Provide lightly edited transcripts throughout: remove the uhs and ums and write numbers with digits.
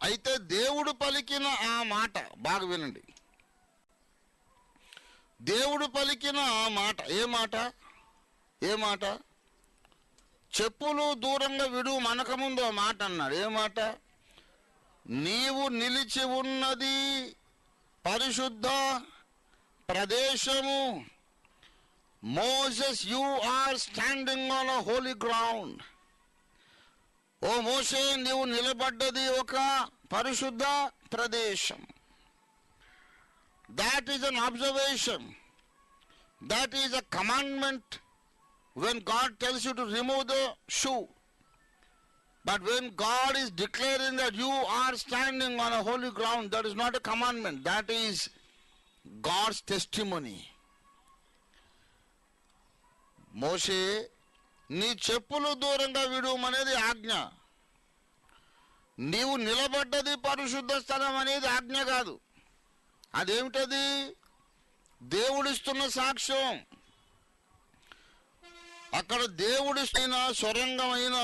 అయితే దేవుడు పలికిన ఆ మాట బాగా వినండి. దేవుడు పలికిన ఆ మాట ఏ మాట? చెప్పులు దూరంగా విడు మనకముందు ఆ మాట అన్నాడు. ఏ మాట? నీవు నిలిచి ఉన్నది పరిశుద్ధ ప్రదేశము. Moses, you are standing on a holy ground. ఓ మోషే, నీవు నిలబడ్డది ఒక పరిశుద్ధ ప్రదేశం. That is an observation. That is a commandment when God tells you to remove the shoe. But when God is declaring that you are standing on a holy ground, that is not a commandment. That is God's testimony. మోషే, నీ చెప్పులు దూరంగా విడుమనేది ఆజ్ఞ. నీవు నిలబడ్డది పరిశుద్ధ స్థలం అనేది ఆజ్ఞ కాదు. అదేమిటది? దేవుడిస్తున్న సాక్ష్యం. అక్కడ దేవుడిస్తున్న సొరంగమైన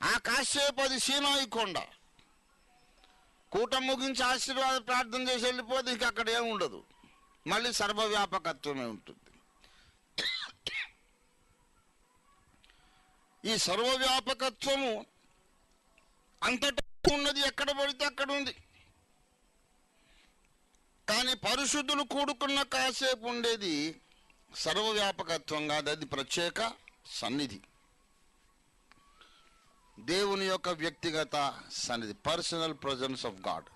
ఆ కాసేపు అది సీనాయి కొండ. కూటం ముగించి ఆశీర్వాద ప్రార్థన చేసి వెళ్ళిపోతే ఇంక అక్కడ ఏముండదు, మళ్ళీ సర్వవ్యాపకత్వమే ఉంటుంది. ఈ సర్వవ్యాపకత్వము అంతటా ఉన్నది, ఎక్కడ పడితే అక్కడ ఉంది. కానీ పరిశుద్ధులు కూడుకున్న కాసేపు ఉండేది సర్వవ్యాపకత్వం కాదు, అది ప్రత్యేక సన్నిధి, దేవుని యొక్క వ్యక్తిగత సన్నిధి, పర్సనల్ ప్రజెన్స్ ఆఫ్ గాడ్.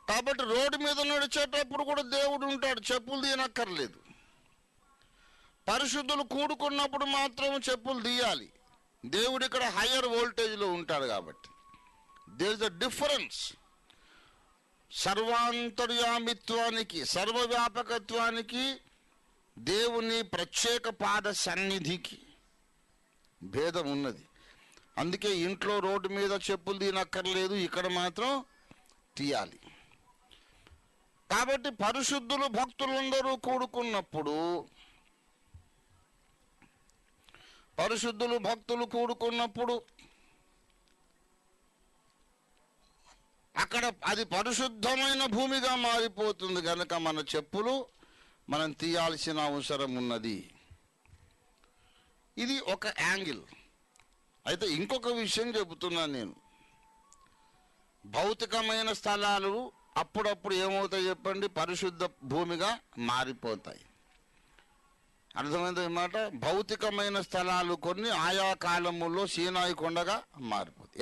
కాబట్టి రోడ్డు మీద నడిచేటప్పుడు కూడా దేవుడు ఉంటాడు, చెప్పులు తీయనక్కర్లేదు. పరిశుద్ధులు కూడుకున్నప్పుడు మాత్రం చెప్పులు తీయాలి. దేవుడు ఇక్కడ హయ్యర్ వోల్టేజ్లో ఉంటాడు కాబట్టి. There is a difference. సర్వాంతర్యామిత్వానికి, సర్వవ్యాపకత్వానికి, దేవుని ప్రత్యేక పాద సన్నిధికి భేదం ఉన్నది. అందుకే ఇంట్లో రోడ్డు మీద చెప్పులు తీయనక్కర్లేదు, ఇక్కడ మాత్రం తీయాలి. కాబట్టి పరిశుద్ధులు భక్తులందరూ కూడుకున్నప్పుడు, భక్తులు కూడుకున్నప్పుడు అక్కడ అది పరిశుద్ధమైన భూమిగా మారిపోతుంది. కనుక మన చెప్పులు మనం తీయాల్సిన అవసరం ఉన్నది. ఇది ఒక యాంగిల్. అయితే ఇంకొక విషయం చెబుతున్నాను నేను. భౌతికమైన స్థలాలు అప్పుడప్పుడు ఏమవుతాయి చెప్పండి? పరిశుద్ధ భూమిగా మారిపోతాయి. అర్థమైంది అన్నమాట. భౌతికమైన స్థలాలు కొన్ని ఆయా కాలములో సీనాయి కొండగా మారిపోతాయి.